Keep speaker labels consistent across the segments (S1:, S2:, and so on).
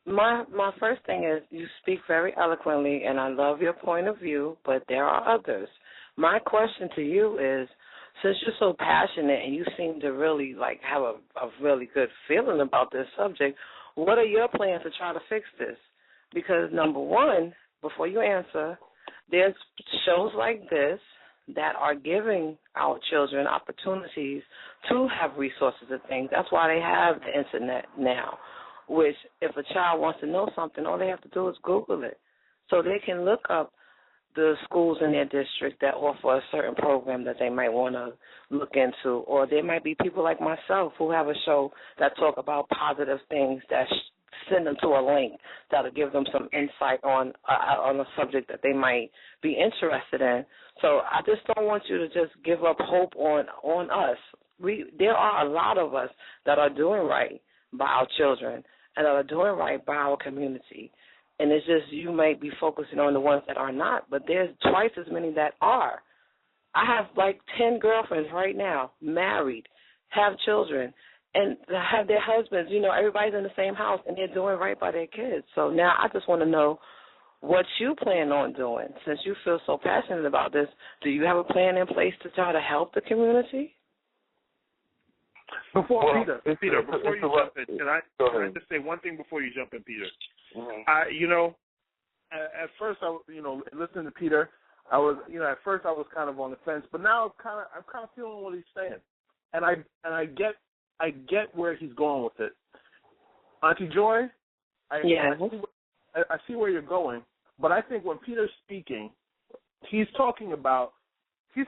S1: My first thing is you speak very eloquently, and I love your point of view, but there are others. My question to you is, since you're so passionate and you seem to really have a really good feeling about this subject, what are your plans to try to fix this? Because number one, before you answer, there's shows like this that are giving our children opportunities to have resources and things. That's why they have the internet now, which if a child wants to know something, all they have to do is Google it. So they can look up the schools in their district that offer a certain program that they might want to look into. Or there might be people like myself who have a show that talk about positive things that send them to a link that'll give them some insight on a subject that they might be interested in. So I just don't want you to just give up hope on us. There are a lot of us that are doing right by our children and that are doing right by our community. And it's just you might be focusing on the ones that are not, but there's twice as many that are. I have 10 girlfriends right now, married, have children, and have their husbands. Everybody's in the same house, and they're doing right by their kids. So now I just want to know what you plan on doing. Since you feel so passionate about this, do you have a plan in place to try to help the community?
S2: Peter, before you jump in, can I just say one thing before you jump in, Peter? Mm-hmm. At first, listening to Peter, at first I was kind of on the fence, but now I'm kind of feeling what he's saying, and I get where he's going with it. Auntie Joy, I see where you're going, but I think when Peter's speaking, he's talking about in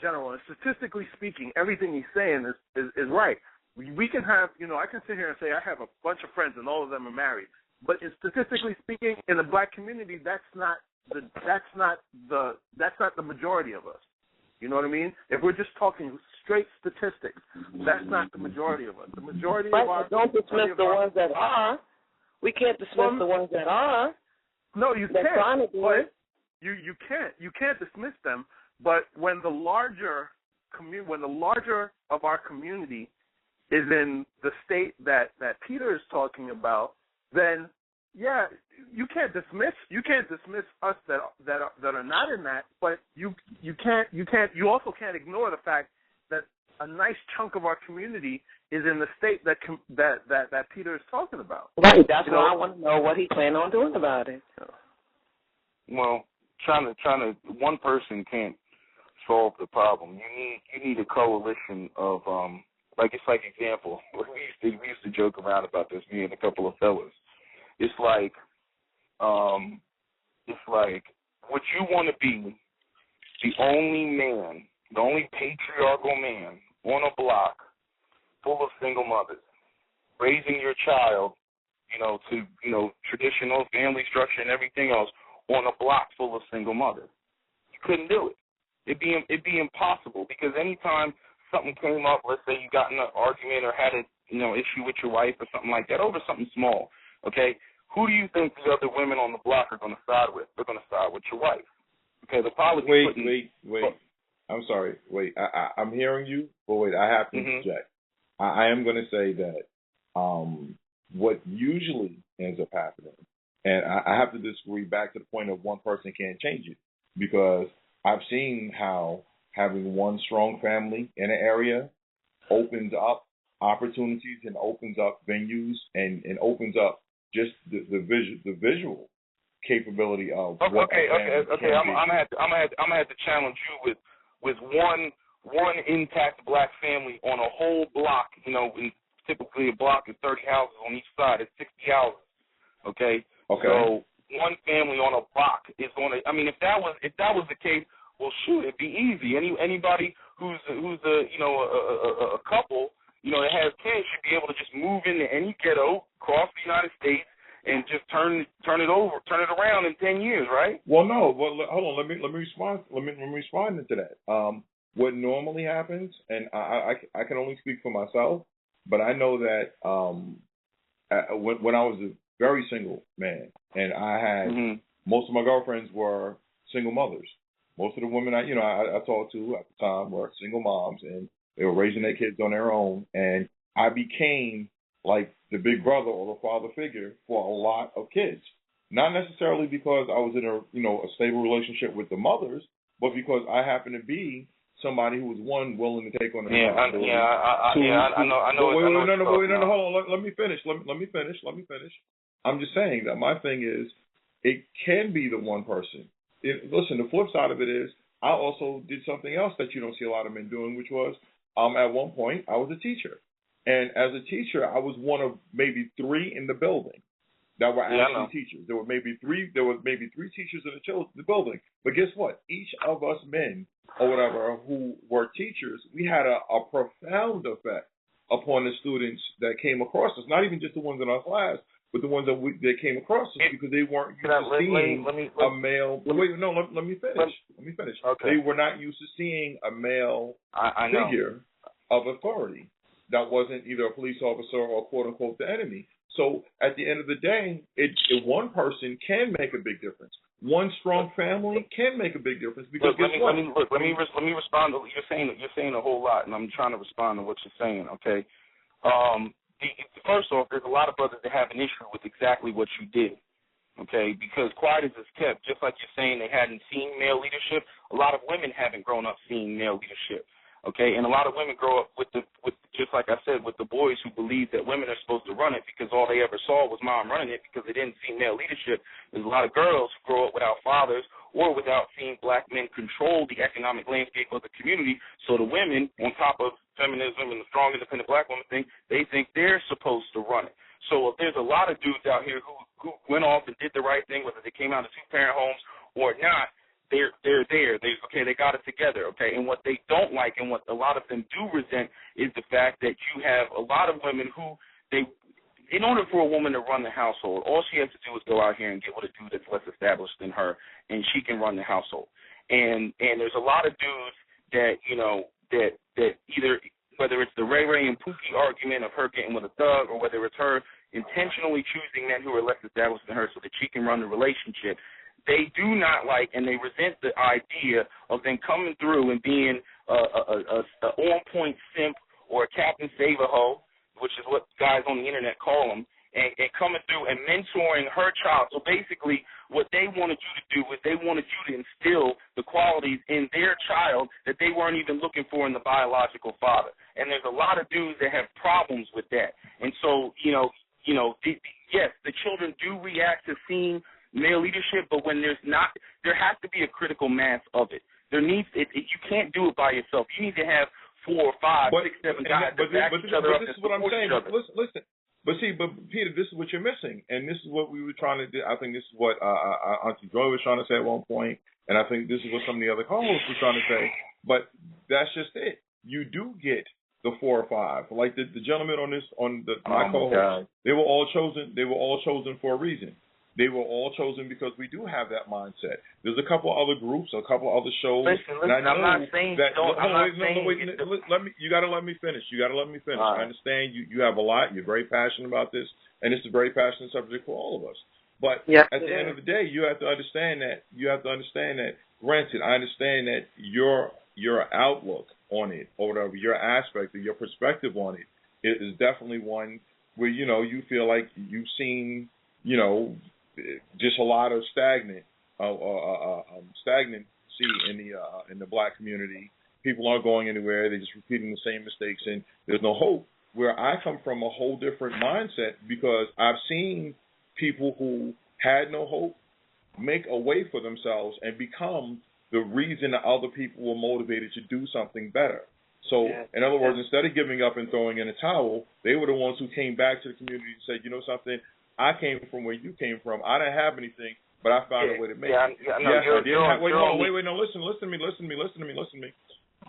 S2: general, and statistically speaking, everything he's saying is right. We can have, I can sit here and say I have a bunch of friends and all of them are married, but statistically speaking, in the black community, that's not the majority of us. You know what I mean? If we're just talking straight statistics, that's not the majority of us. The majority of our
S1: don't dismiss the ones that are. We can't dismiss the ones that are.
S2: No, you can't. But you can't. You can't dismiss them. But when the larger of our community is in the state that Peter is talking about, then you can't dismiss us that are not in that. But you also can't ignore the fact that a nice chunk of our community is in the state that Peter is talking about.
S1: Right. That's why I want to know what he planned on doing about it.
S3: Well, trying to one person can't solve the problem. You need a coalition of example. We used to joke around about this, me and a couple of fellas. It's like would you want to be the only patriarchal man on a block full of single mothers, raising your child, to traditional family structure and everything else on a block full of single mothers? You couldn't do it. It'd be impossible, because anytime something came up, let's say you got in an argument or had a issue with your wife or something like that over something small, okay, who do you think the other women on the block are going to side with? They're going to side with your wife. Okay, the policy.
S4: Wait. I'm sorry. Wait, I'm hearing you, but wait, I have to interject. I am going to say that what usually ends up happening, and I have to disagree back to the point of one person can't change it, because I've seen how having one strong family in an area opens up opportunities and opens up venues and opens up just the visual capability of what
S3: Okay. I'm gonna have to challenge you with one intact black family on a whole block. And typically a block is 30 houses on each side. It's 60 houses. Okay. So one family on a block is going to. I mean, if that was the case, well, shoot, it'd be easy. Anybody who's a couple, that has kids should be able to just move into any ghetto across the United States and just turn it around in 10 years, right?
S4: Well, no. Well, hold on. Let me respond. Let me respond to that. What normally happens, and I can only speak for myself, but I know that when I was a very single man, and I had most of my girlfriends were single mothers. Most of the women I talked to at the time were single moms, and they were raising their kids on their own. And I became like the big brother or the father figure for a lot of kids. Not necessarily because I was in a stable relationship with the mothers, but because I happen to be somebody who was willing to take on the responsibility. I know. Hold on. Let me finish. Let me finish. I'm just saying that my thing is, it can be the one person. Listen, the flip side of it is, I also did something else that you don't see a lot of men doing, which was, at one point, I was a teacher. And as a teacher, I was one of maybe 3 in the building that were actually teachers. There were maybe three teachers in the building. But guess what? Each of us men or whatever who were teachers, we had a profound effect upon the students that came across us. Not even just the ones in our class, but the ones that came across us, because they weren't used to seeing a male. Let me finish.
S3: Okay.
S4: They were not used to seeing a male figure of authority that wasn't either a police officer or quote unquote the enemy. So at the end of the day, one person can make a big difference. One strong family can make a big difference, because
S3: let me respond. You're saying a whole lot, and I'm trying to respond to what you're saying. Okay. First off, there's a lot of brothers that have an issue with exactly what you did. Okay, because quiet as it's kept, just like you're saying they hadn't seen male leadership, a lot of women haven't grown up seeing male leadership. Okay, and a lot of women grow up with just like I said, with the boys who believe that women are supposed to run it because all they ever saw was mom running it, because they didn't see male leadership. There's a lot of girls who grow up without fathers or without seeing black men control the economic landscape of the community. So the women, on top of feminism and the strong independent black woman thing, they think they're supposed to run it. So there's a lot of dudes out here who went off and did the right thing, whether they came out of 2-parent homes or not. They're there. They got it together, okay? And what they don't like and what a lot of them do resent is the fact that you have a lot of women who in order for a woman to run the household, all she has to do is go out here and get with a dude that's less established than her, and she can run the household. And there's a lot of dudes that, that either, whether it's the Ray Ray and Pookie argument of her getting with a thug, or whether it's her intentionally choosing men who are less established than her so that she can run the relationship, they do not like, and they resent the idea of them coming through and being a on-point simp or a Captain Save-A-Ho, which is what guys on the internet call them, and coming through and mentoring her child. So basically what they wanted you to do is they wanted you to instill the qualities in their child that they weren't even looking for in the biological father. And there's a lot of dudes that have problems with that. And so, yes, the children do react to seeing male leadership, but when there has to be a critical mass of it. There needs it. You can't do it by yourself. You need to have 4 or 5, 6, 7 guys that back each other up and support each other.
S4: Listen. But Peter, this is what you're missing, and this is what we were trying to do. I think this is what Auntie Joy was trying to say at one point, and I think this is what some of the other co-hosts were trying to say. But that's just it. You do get the 4 or 5, like the gentlemen my co-hosts. They were all chosen. They were all chosen for a reason. They were all chosen because we do have that mindset. There's a couple other groups, a couple other shows.
S3: Listen, I'm not saying
S4: that. You got to let me finish. Right. I understand you have a lot. You're very passionate about this, and it's a very passionate subject for all of us. But at the end of the day, you have to understand that. Granted, I understand that your outlook on it, or whatever, your aspect or your perspective on it, is definitely one where you feel like you've seen just a lot of stagnancy in the black community. People aren't going anywhere. They're just repeating the same mistakes, and there's no hope. Where I come from, a whole different mindset, because I've seen people who had no hope make a way for themselves and become the reason that other people were motivated to do something better. So, in other words, instead of giving up and throwing in a towel, they were the ones who came back to the community and said, something, I came from where you came from. I didn't have anything, but I found a way to make it. Listen to me.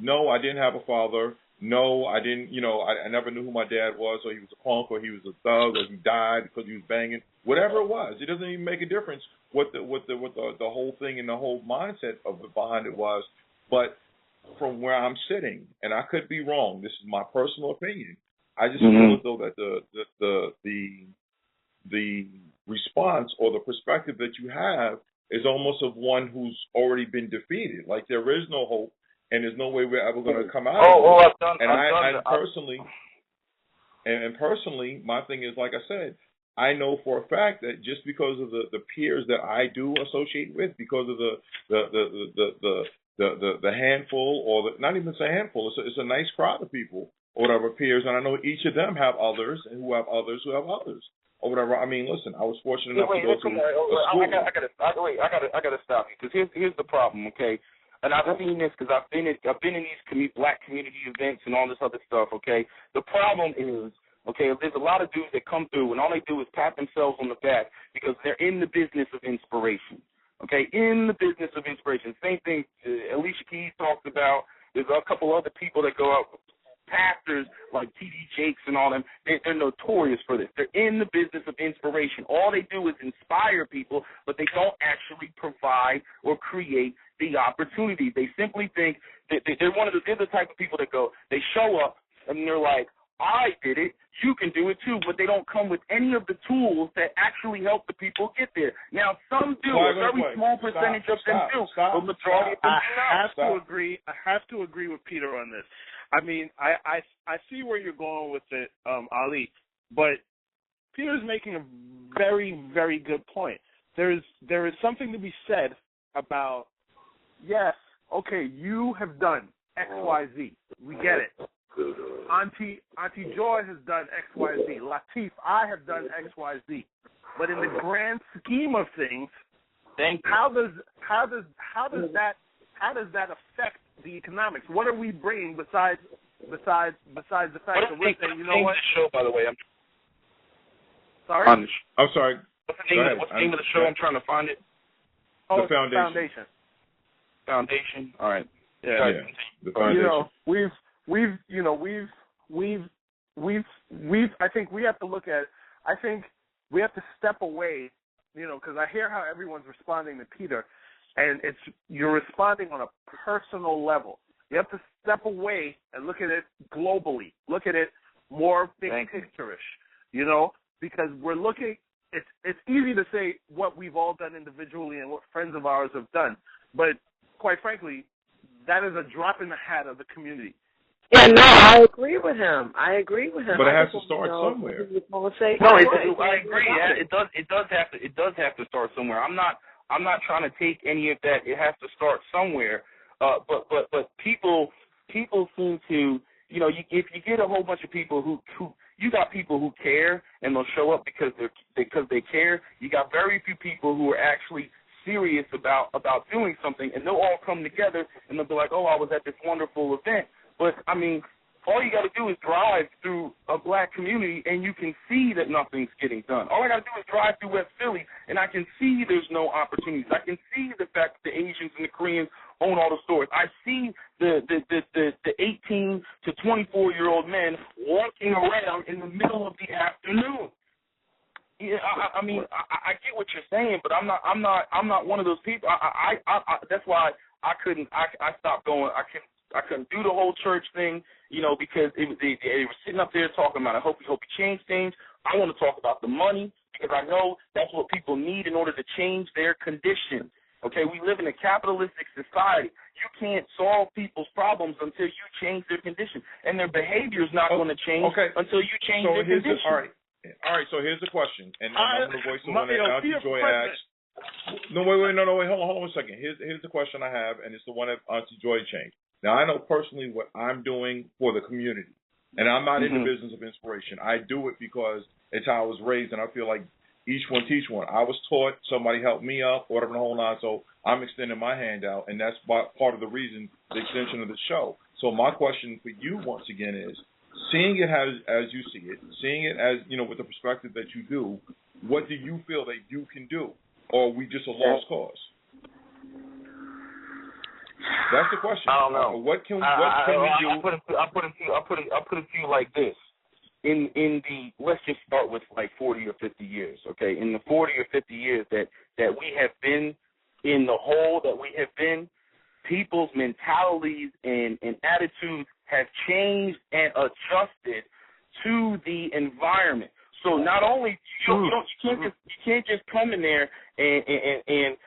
S4: No, I didn't have a father. No, I didn't, I never knew who my dad was, or he was a punk, or he was a thug, or he died because he was banging. Whatever it was, it doesn't even make a difference what the whole thing and the whole mindset behind it was. But from where I'm sitting, and I could be wrong, this is my personal opinion, I just feel as though that the response or the perspective that you have is almost of one who's already been defeated. Like, there is no hope, and there's no way we're ever going to come out of it. And personally, my thing is, like I said, I know for a fact that just because of the peers that I do associate with, because of the handful, or not even say handful, it's a nice crowd of people or whatever peers, and I know each of them have others, and who have others who have others or whatever. I mean, listen, I was fortunate enough to go to a school.
S3: I gotta stop you, because here's the problem, okay? And I've seen this because I've been in these black community events and all this other stuff, okay? The problem is, okay, there's a lot of dudes that come through and all they do is pat themselves on the back because they're in the business of inspiration, okay? In the business of inspiration. Same thing Alicia Keys talked about. There's a couple other people that go out, pastors like T.D. Jakes and all them. They're notorious for this. They're in the business of inspiration. All they do is inspire people, but they don't actually provide or create the opportunity. They simply think that they're the type of people that go, they show up and they're like, I did it, you can do it too, but they don't come with any of the tools that actually help the people get there. Now, some do, a very small percentage of them do, but majority of them do not.
S2: I have to agree with Peter on this. I mean, I see where you're going with it, Ali, but Peter's making a very, very good point. There is something to be said about, yes, okay, you have done X, Y, Z. We get it. Auntie Joy has done X, Y, Z. Latif, I have done X, Y, Z. But in the grand scheme of things, how does that affect the economics? What are we bringing besides the fact that we're saying, you know what?
S3: What's the show, by the way?
S2: Sorry?
S4: I'm sorry.
S3: What's the name of the show? I'm trying to find it.
S2: Oh,
S4: the Foundation.
S3: Foundation. All right.
S4: Yeah. The Foundation.
S2: I think we have to look at. I think we have to step away. Because I hear how everyone's responding to Peter, and you're responding on a personal level. You have to step away and look at it globally. Look at it more big picture-ish, because we're looking. It's easy to say what we've all done individually and what friends of ours have done, but quite frankly, that is a drop in the hat of the community.
S1: Yeah, no, I agree with him. But
S4: it has to start somewhere.
S3: I agree. Yeah, it does have to start somewhere. I'm not trying to take any of that. It has to start somewhere. But people seem to, if you get a whole bunch of people who you got people who care and they'll show up because they care. You got very few people who are actually serious about doing something, and they'll all come together and they'll be like, oh, I was at this wonderful event. But, I mean, all you got to do is drive through a black community and you can see that nothing's getting done. All I got to do is drive through West Philly and I can see there's no opportunities. I can see the fact that the Asians and the Koreans own all the stores. I see the 18 to 24-year-old men walking around in the middle of the afternoon. Yeah, I mean, I get what you're saying, but I'm not one of those people. I that's why I stopped going. I couldn't do the whole church thing, because they were sitting up there talking about, I hope you change things. I want to talk about the money because I know that's what people need in order to change their condition. Okay, we live in a capitalistic society. You can't solve people's problems until you change their condition, and their behavior is not going to change until you change their condition.
S4: All right, so here's the question, and I'm going to voice the one that Auntie Joy asked. No, wait, hold on a second. Here's the question I have, and it's the one that Auntie Joy changed. Now, I know personally what I'm doing for the community, and I'm not in the business of inspiration. I do it because it's how I was raised, and I feel like each one teach one. I was taught, somebody helped me up, whatever the whole nine, so I'm extending my hand out, and that's part of the reason, the extension of the show. So my question for you, once again, is, seeing it as you see it, seeing it as, with the perspective that you do, what do you feel that you can do? Or are we just a lost cause? That's the question.
S3: I don't know.
S4: What can we do?
S3: I'll put it to you like this. In the, let's just start with like 40 or 50 years, okay? In the 40 or 50 years that we have been in the hole that we have been, people's mentalities and attitudes have changed and adjusted to the environment. So not only you can't just come in there and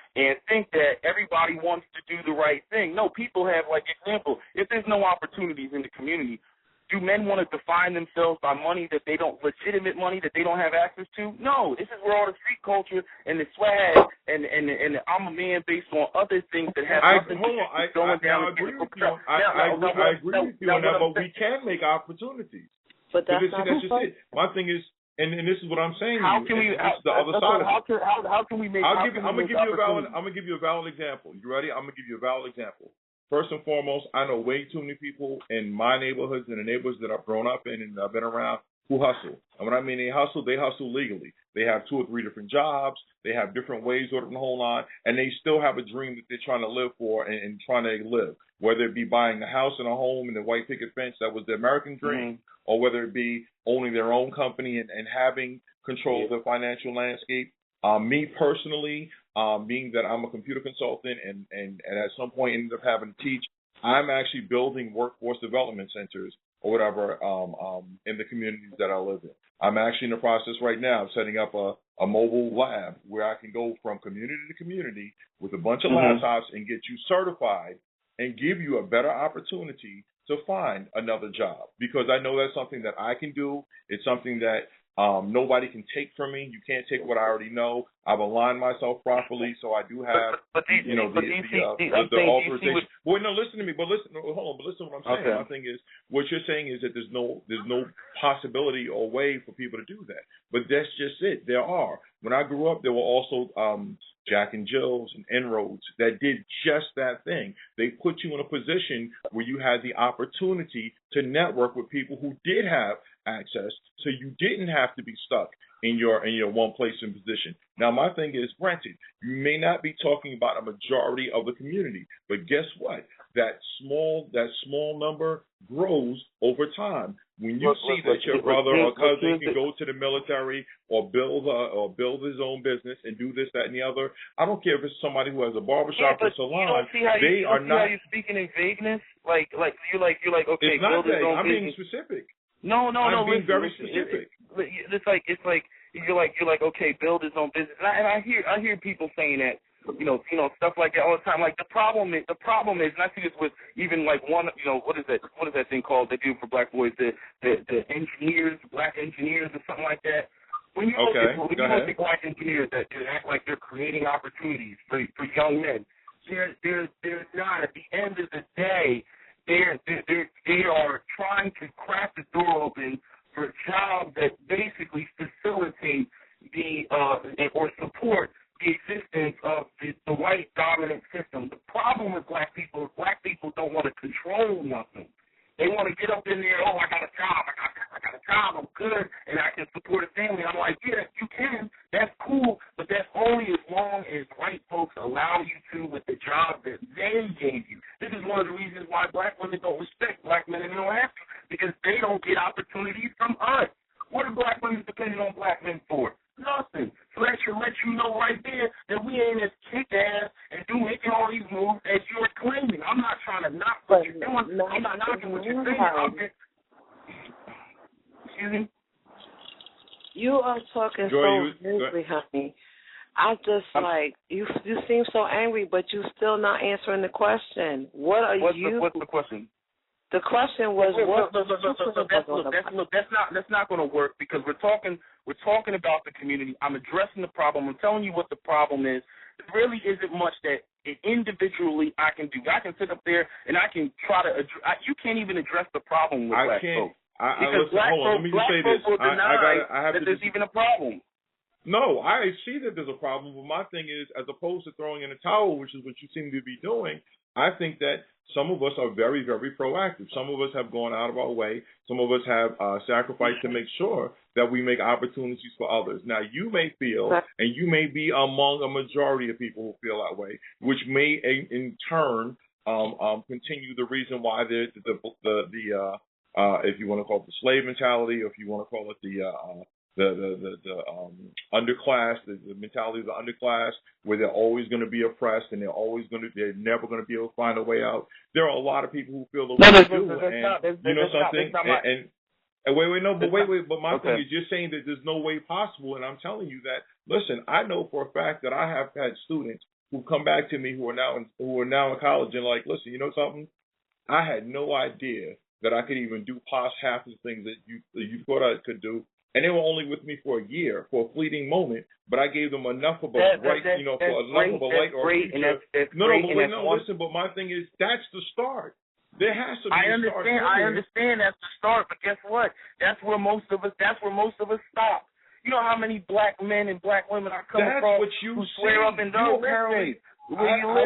S3: think that everybody wants to do the right thing. No, people have, like, example, if there's no opportunities in the community, Do men want to define themselves by money that they don't, legitimate money that they don't have access to? No. This is where all the street culture and the swag and I'm a man based on other things that have nothing to do with going down.
S4: I agree with you. I agree with you on that, but we can make opportunities.
S1: But that's not
S4: just it. My thing is, and this is what I'm saying.
S3: How can we? How can we make? I'm gonna give you a valid example. You ready? I'm gonna give you a valid example. First and foremost, I know way too many people in my neighborhoods and the neighborhoods that I've grown up in and I've been around who hustle. And when I mean they hustle legally. They have 2 or 3 different jobs. They have different ways of the whole line, and they still have a dream that they're trying to live for and trying to live. Whether it be buying a house and a home and the white picket fence that was the American dream, or whether it be owning their own company and having control of the financial landscape. Me personally, being that I'm a computer consultant and at some point ended up having to teach, I'm actually building workforce development centers or whatever in the communities that I live in. I'm actually in the process right now of setting up a mobile lab where I can go from community to community with a bunch of laptops and get you certified and give you a better opportunity to find another job, because I know that's something that I can do. It's something that nobody can take from me. You can't take what I already know. I've aligned myself properly, so I do have, the authorization. Well, no, listen to me. But listen, hold on. But listen to what I'm saying. Okay. My thing is, what you're saying is that there's no possibility or way for people to do that. But that's just it. There are. When I grew up, there were also Jack and Jill's and Inroads that did just that thing. They put you in a position where you had the opportunity to network with people who did have access, so you didn't have to be stuck in your one place and position. Now, my thing is, granted, you may not be talking about a majority of the community, but guess what? That small number grows over time. When you see that your brother or cousin can go to the military or build his own business and do this, that, and the other, I don't care if it's somebody who has a barbershop or salon. They are not. How you speaking in vagueness? Like you're like okay. It's not vague. I'm being specific. No. I'm being very specific. It's like you're like okay, build his own business. And I hear people saying that. You know, stuff like that all the time. Like the problem is, and I see this with even like one, what is that thing called they do for black boys, the engineers, black engineers or something like that. When you look at black engineers that act like they're creating opportunities for young men, they're not. At the end of the day, they are trying to crack the door open for jobs that basically facilitate or support the existence of the white dominant system. The problem with black people is black people don't want to control nothing. They want to get up in there, I got a job, I'm good, and I can support a family. I'm like, yeah, you can. That's cool, but that's only as long as white folks allow you to with the job that they gave you. This is one of the reasons why black women don't respect black men and they don't have to, because they don't get opportunities from us. What are black women depending on black men for? Nothing. So that should let you know right there that we ain't as kick-ass and making all these moves as you're claiming. I'm not trying to knock what you're doing. I'm not knocking what you're saying. Excuse me?
S1: You are talking so angry, honey. I just you seem so angry, but you still not answering the question. What's the question? The question was,
S3: that's not going to work, because we're talking about the community. I'm addressing the problem. I'm telling you what the problem is. There really isn't much that individually I can do. I can sit up there and I can try to address. You can't even address the problem with black folks. Because black folks will deny that there's even a problem.
S4: No, I see that there's a problem, but my thing is, as opposed to throwing in a towel, which is what you seem to be doing, I think that some of us are very, very proactive. Some of us have gone out of our way. Some of us have sacrificed to make sure that we make opportunities for others. Now, you may feel, and you may be among a majority of people who feel that way, which may, in turn, continue the reason why the if you want to call it the slave mentality, or if you want to call it the underclass, the mentality of the underclass, where they're always going to be oppressed and they're never going to be able to find a way out. There are a lot of people who feel the way they do, but my thing is, you're saying that there's no way possible, and I'm telling you that. Listen, I know for a fact that I have had students who come back to me who are now in college and like, listen, you know something? I had no idea that I could even do past half of the things that you thought I could do. And they were only with me for a year, for a fleeting moment, but I gave them enough of a light or future. Listen, but my thing is, that's the start. There has to be a start.
S3: I understand that's the start, but guess what? That's where most of us stop. You know how many black men and black women I come across who swear up and down.
S4: I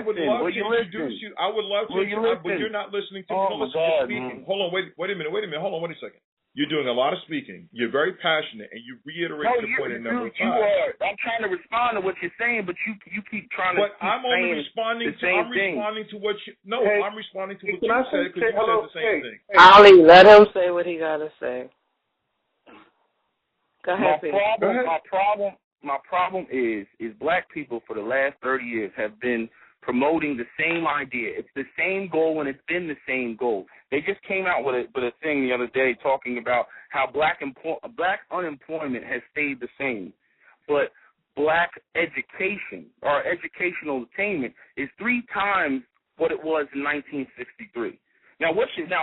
S4: would love to introduce you. I would love to, but you're not listening to me.
S3: Oh, my God,
S4: speaking. Hold on, wait a minute. Hold on, wait a second. You're doing a lot of speaking. You're very passionate, and you reiterate the point in number 5.
S3: You are. I'm trying to respond to what you're saying, but you keep trying to.
S4: But I'm only responding to. I'm responding to what you. No, I'm responding to what you said because you said the same thing.
S1: Ali, let him say what he got to say. Go ahead.
S3: My problem is black people for the last 30 years have been promoting the same idea. It's the same goal, and it's been the same goal. They just came out with a thing the other day talking about how black unemployment has stayed the same, but black education or educational attainment is 3 times what it was in 1963. Now,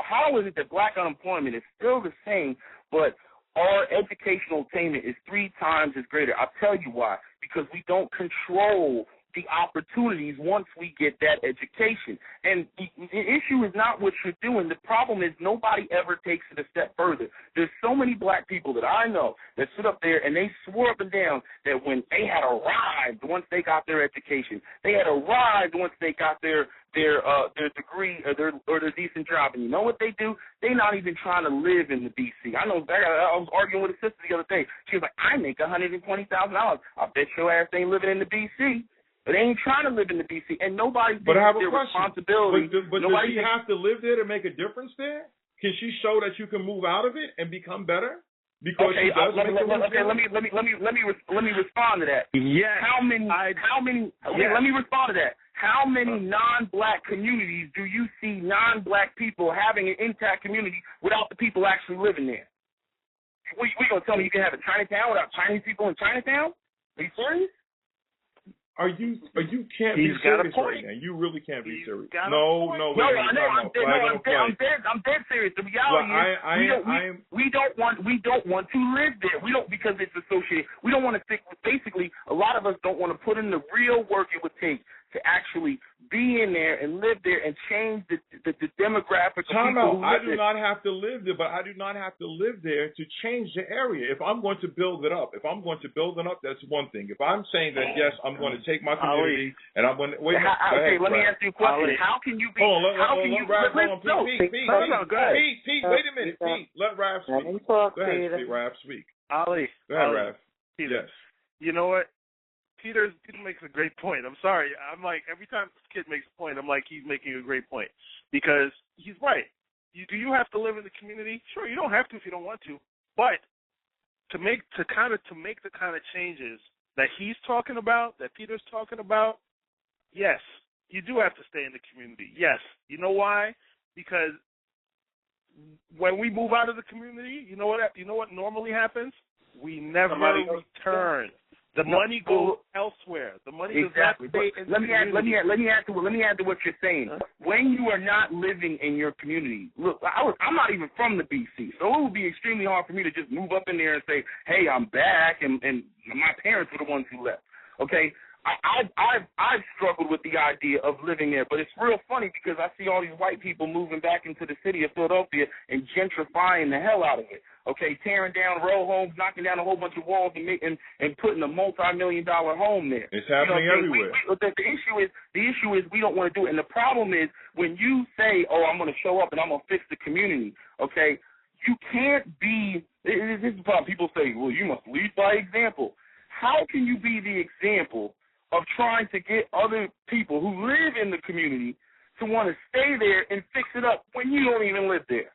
S3: how is it that black unemployment is still the same, but our educational attainment is 3 times as greater? I'll tell you why. Because we don't control the opportunities once we get that education. And the issue is not what you're doing. The problem is nobody ever takes it a step further. There's so many black people that I know that sit up there and they swore up and down that when they had arrived once they got their education, they had arrived once they got their degree or their decent job. And you know what they do? They're not even trying to live in the D.C. I was arguing with a sister the other day. She was like, I make $120,000. I bet your ass ain't living in the D.C. But they ain't trying to live in the D.C. and nobody thinks it's their responsibility.
S4: But does she have to live there to make a difference there? Can she show that you can move out of it and become better? Because
S3: let me respond to that.
S2: Yes.
S3: Let me respond to that. How many non-black communities do you see non-black people having an intact community without the people actually living there? We gonna tell me you can have a Chinatown without Chinese people in Chinatown? Are you serious?
S4: You can't be serious right now. You really can't be serious. No.
S3: I'm dead serious. The reality is we don't want to live there. We don't, because it's associated. We don't want to think. Basically, a lot of us don't want to put in the real work it would take to actually be in there and live there and change the demographic of people who live there.
S4: I do not have to live there, but I do not have to live there to change the area. If I'm going to build it up, that's one thing. If I'm saying that, yes, I'm going to take my community and I'm going to... Wait,
S3: let me ask you a question. How can you be...
S4: Pete, wait a minute. Pete, let Raph speak. Go ahead, Raph, speak.
S2: Ali.
S4: Go ahead, Raph.
S2: Yes. You know what? Peter makes a great point. I'm sorry. I'm like, every time this kid makes a point, I'm like, he's making a great point. Because he's right. Do you have to live in the community? Sure, you don't have to if you don't want to. But to make the kind of changes that he's talking about, that Peter's talking about, yes, you do have to stay in the community. Yes. You know why? Because when we move out of the community, you know what normally happens? We never return. The money goes elsewhere. The money does not stay in the community.
S3: Let me add to what you're saying. When you are not living in your community, look, I'm not even from the BC, so it would be extremely hard for me to just move up in there and say, hey, I'm back, and my parents were the ones who left. Okay, I've struggled with the idea of living there, but it's real funny because I see all these white people moving back into the city of Philadelphia and gentrifying the hell out of it. Okay, tearing down row homes, knocking down a whole bunch of walls, and putting a multi-million-dollar home there.
S4: It's happening everywhere.
S3: The issue is we don't want to do it, and the problem is when you say, "Oh, I'm going to show up and I'm going to fix the community," okay, you can't be. This is the problem. People say, "Well, you must lead by example." How can you be the example of trying to get other people who live in the community to want to stay there and fix it up when you don't even live there?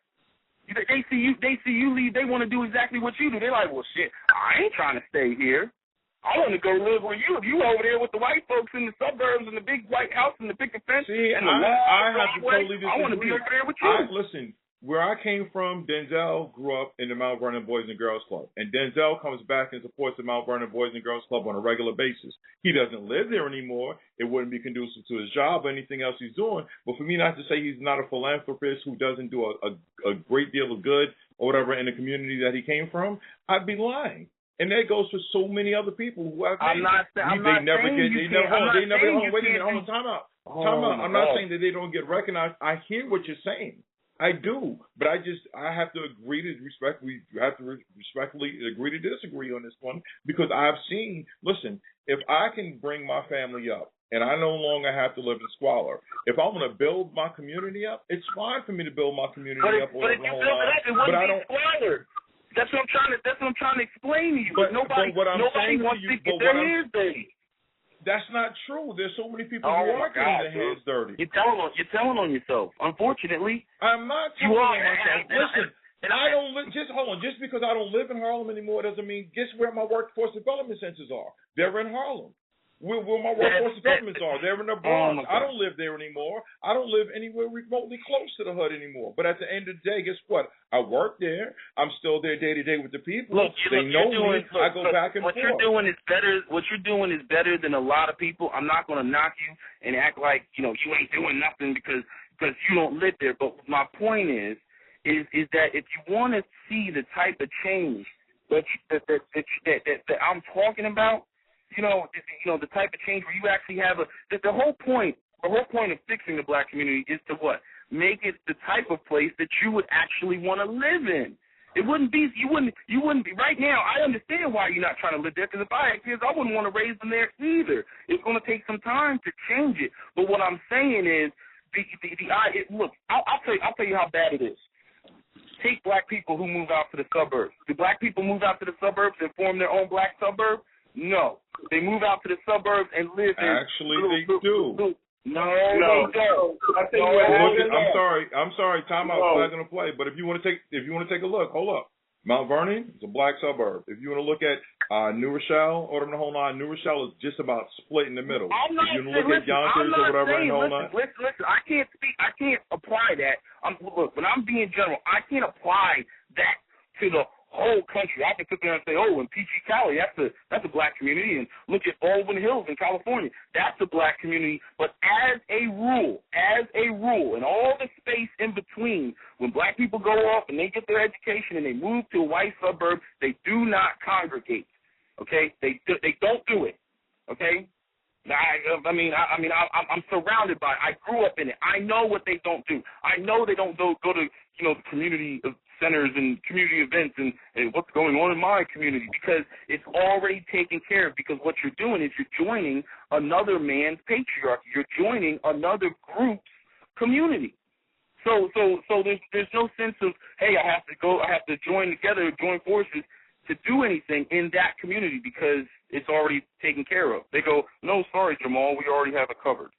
S3: They see you leave, they want to do exactly what you do. They're like, well, shit, I ain't trying to stay here. I want to go live where you live. You over there with the white folks in the suburbs and the big white house and the big fence.
S4: See,
S3: and
S4: I have to totally disagree.
S3: I want to be over there with you.
S4: Listen, where I came from, Denzel grew up in the Mount Vernon Boys and Girls Club. And Denzel comes back and supports the Mount Vernon Boys and Girls Club on a regular basis. He doesn't live there anymore. It wouldn't be conducive to his job or anything else he's doing. But for me not to say he's not a philanthropist who doesn't do a great deal of good or whatever in the community that he came from, I'd be lying. And that goes for so many other people who have
S3: I'm not saying Wait a
S4: minute, hold on, time out. I'm not saying that they don't get recognized. I hear what you're saying. I do, but I have to respectfully agree to disagree on this one, because I've seen, listen, if I can bring my family up and I no longer have to live in squalor, if I'm going to build my community up, it's fine for me to build my community up.
S3: But if you build it up, it wouldn't be squalor. That's what I'm trying to explain to you. But nobody wants to get their hands dirty.
S4: That's not true. There's so many people who are getting their hands dirty.
S3: You're telling on yourself. Unfortunately,
S4: I'm not telling on myself. Listen, I don't hold on. Just because I don't live in Harlem anymore doesn't mean guess where my workforce development centers are. They're in Harlem. Where my workforce developments are. They're in the Bronx. I don't live there anymore. I don't live anywhere remotely close to the hood anymore. But at the end of the day, guess what? I work there. I'm still there day to day with the people. They know me. I go back and forth.
S3: What you're doing is better. What you're doing is better than a lot of people. I'm not going to knock you and act like you ain't doing nothing because you don't live there. But my point is that if you want to see the type of change that I'm talking about. The type of change where you actually have the whole point of fixing the black community is to what? Make it the type of place that you would actually want to live in. It wouldn't be, you wouldn't be, right now, I understand why you're not trying to live there, because if I had kids, I wouldn't want to raise them there either. It's going to take some time to change it. But what I'm saying is, look, I'll tell you how bad it is. Take black people who move out to the suburbs. Do black people move out to the suburbs and form their own black suburb? No. They move out to the suburbs and live in.
S4: Actually, they do.
S3: No, they don't.
S4: I'm sorry. Time out. Not going to play. But if you want to take a look, hold up. Mount Vernon is a black suburb. If you want to look at New Rochelle, New Rochelle is just about split in the middle. If you want to look at Yonkers or whatever,
S3: listen. I can't apply that. Look, when I'm being general, I can't apply that to the whole country. I can sit there and say, in Peachy Cali, that's a black community, and look at Baldwin Hills in California, that's a black community. But as a rule, and all the space in between, when black people go off and they get their education and they move to a white suburb, they do not congregate. Okay, they don't do it. Okay. I'm surrounded by it. I grew up in it. I know what they don't do. I know they don't go to community centers and community events and what's going on in my community, because it's already taken care of. Because what you're doing is you're joining another man's patriarchy. You're joining another group's community. So there's no sense of, hey, I have to join forces to do anything in that community because it's already taken care of. They go, no, sorry, Jamal, we already have it covered.